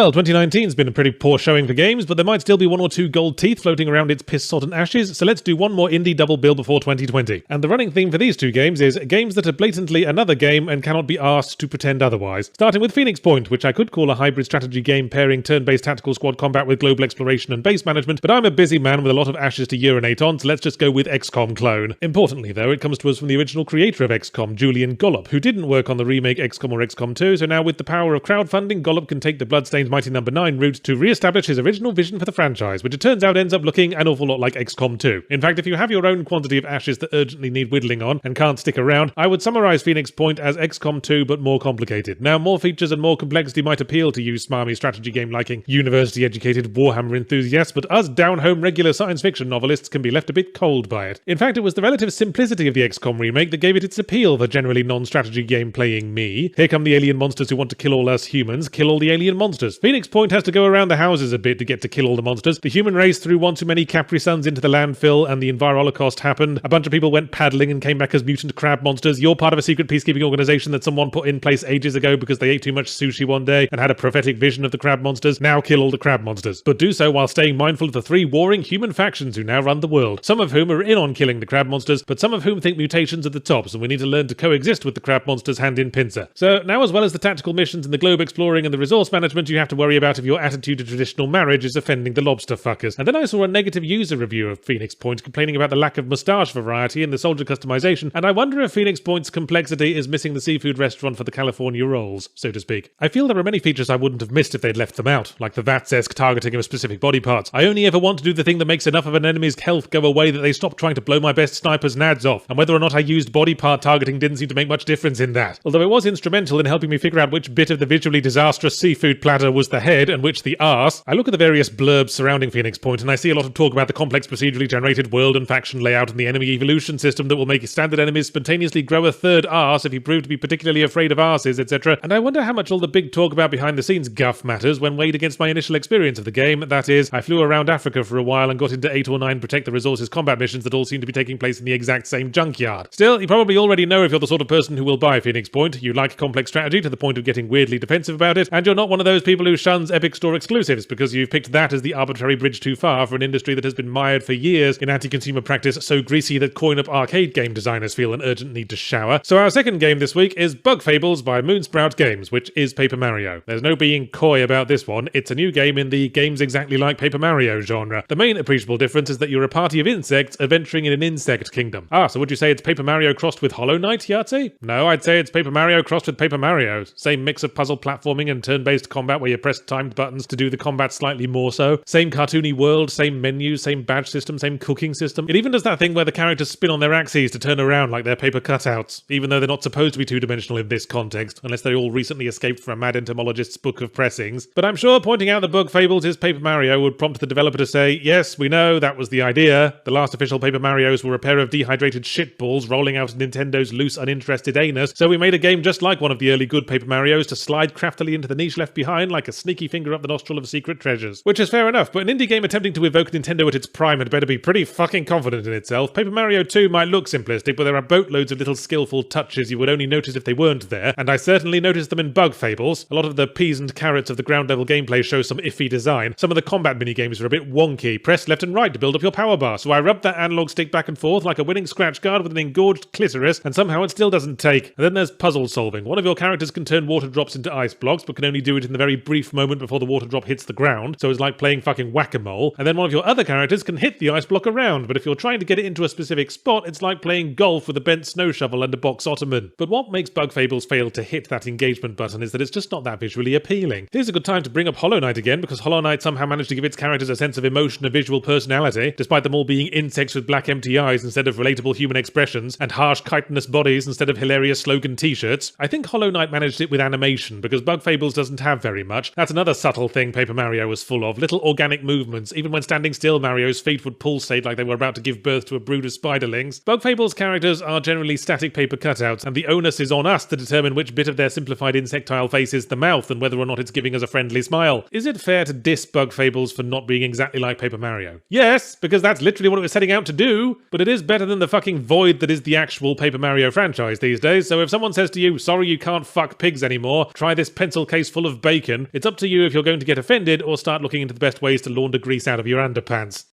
Well, 2019's been a pretty poor showing for games, but there might still be one or two gold teeth floating around its piss-sodden ashes, so let's do one more indie double bill before 2020. And the running theme for these two games is games that are blatantly another game and cannot be asked to pretend otherwise. Starting with Phoenix Point, which I could call a hybrid strategy game pairing turn-based tactical squad combat with global exploration and base management, but I'm a busy man with a lot of ashes to urinate on, so let's just go with XCOM clone. Importantly, though, it comes to us from the original creator of XCOM, Julian Gollop, who didn't work on the remake XCOM or XCOM 2, so now with the power of crowdfunding, Gollop can take the Bloodstained Mighty No. 9 route to re-establish his original vision for the franchise, which it turns out ends up looking an awful lot like XCOM 2. In fact, if you have your own quantity of ashes that urgently need whittling on and can't stick around, I would summarise Phoenix Point as XCOM 2 but more complicated. Now, more features and more complexity might appeal to you smarmy strategy game-liking, university-educated Warhammer enthusiasts, but us down-home regular science fiction novelists can be left a bit cold by it. In fact, it was the relative simplicity of the XCOM remake that gave it its appeal for generally non-strategy game-playing me. Here come the alien monsters who want to kill all us humans, kill all the alien monsters. Phoenix Point has to go around the houses a bit to get to kill all the monsters. The human race threw one too many Capri Suns into the landfill and the Enviro-Holocaust happened. A bunch of people went paddling and came back as mutant crab monsters. You're part of a secret peacekeeping organization that someone put in place ages ago because they ate too much sushi one day and had a prophetic vision of the crab monsters. Now kill all the crab monsters. But do so while staying mindful of the three warring human factions who now run the world. Some of whom are in on killing the crab monsters, but some of whom think mutations are the tops and we need to learn to coexist with the crab monsters hand in pincer. So now, as well as the tactical missions and the globe exploring and the resource management, you have to worry about if your attitude to traditional marriage is offending the lobster fuckers. And then I saw a negative user review of Phoenix Point complaining about the lack of moustache variety in the soldier customization, and I wonder if Phoenix Point's complexity is missing the seafood restaurant for the California rolls, so to speak. I feel there are many features I wouldn't have missed if they'd left them out, like the VATS-esque targeting of specific body parts. I only ever want to do the thing that makes enough of an enemy's health go away that they stop trying to blow my best sniper's nads off, and whether or not I used body part targeting didn't seem to make much difference in that. Although it was instrumental in helping me figure out which bit of the visually disastrous seafood platter was the head and which the arse. I look at the various blurbs surrounding Phoenix Point and I see a lot of talk about the complex procedurally generated world and faction layout and the enemy evolution system that will make standard enemies spontaneously grow a third arse if you prove to be particularly afraid of arses, etc. And I wonder how much all the big talk about behind the scenes guff matters when weighed against my initial experience of the game. That is, I flew around Africa for a while and got into 8 or 9 protect the resources combat missions that all seem to be taking place in the exact same junkyard. Still, you probably already know if you're the sort of person who will buy Phoenix Point, you like complex strategy to the point of getting weirdly defensive about it, and you're not one of those people who shuns Epic Store exclusives because you've picked that as the arbitrary bridge too far for an industry that has been mired for years in anti-consumer practice so greasy that coin-up arcade game designers feel an urgent need to shower. So our second game this week is Bug Fables by Moonsprout Games, which is Paper Mario. There's no being coy about this one, it's a new game in the games exactly like Paper Mario genre. The main appreciable difference is that you're a party of insects adventuring in an insect kingdom. So would you say it's Paper Mario crossed with Hollow Knight, Yahtzee? No, I'd say it's Paper Mario crossed with Paper Mario. Same mix of puzzle platforming and turn-based combat where you press timed buttons to do the combat slightly more so. Same cartoony world, same menus, same badge system, same cooking system. It even does that thing where the characters spin on their axes to turn around like they're paper cutouts, even though they're not supposed to be two-dimensional in this context, unless they all recently escaped from a mad entomologist's book of pressings. But I'm sure pointing out that Bug Fables is Paper Mario would prompt the developer to say, yes, we know, that was the idea. The last official Paper Marios were a pair of dehydrated shitballs rolling out of Nintendo's loose, uninterested anus, so we made a game just like one of the early good Paper Marios to slide craftily into the niche left behind like a sneaky finger up the nostril of secret treasures. Which is fair enough, but an indie game attempting to evoke Nintendo at its prime had better be pretty fucking confident in itself. Paper Mario 2 might look simplistic, but there are boatloads of little skillful touches you would only notice if they weren't there, and I certainly noticed them in Bug Fables. A lot of the peas and carrots of the ground level gameplay show some iffy design. Some of the combat minigames are a bit wonky. Press left and right to build up your power bar, so I rubbed that analog stick back and forth like a winning scratch card with an engorged clitoris, and somehow it still doesn't take. And then there's puzzle solving. One of your characters can turn water drops into ice blocks, but can only do it in the very brief moment before the water drop hits the ground, so it's like playing fucking whack-a-mole. And then one of your other characters can hit the ice block around, but if you're trying to get it into a specific spot, it's like playing golf with a bent snow shovel and a box ottoman. But what makes Bug Fables fail to hit that engagement button is that it's just not that visually appealing. Here's a good time to bring up Hollow Knight again, because Hollow Knight somehow managed to give its characters a sense of emotion and visual personality, despite them all being insects with black empty eyes instead of relatable human expressions, and harsh chitinous bodies instead of hilarious slogan t-shirts. I think Hollow Knight managed it with animation, because Bug Fables doesn't have very much. That's another subtle thing Paper Mario was full of. Little organic movements. Even when standing still, Mario's feet would pulsate like they were about to give birth to a brood of spiderlings. Bug Fables characters are generally static paper cutouts, and the onus is on us to determine which bit of their simplified insectile face is the mouth and whether or not it's giving us a friendly smile. Is it fair to diss Bug Fables for not being exactly like Paper Mario? Yes, because that's literally what it was setting out to do, but it is better than the fucking void that is the actual Paper Mario franchise these days, so if someone says to you, sorry you can't fuck pigs anymore, try this pencil case full of bacon, It's up to you if you're going to get offended or start looking into the best ways to launder grease out of your underpants.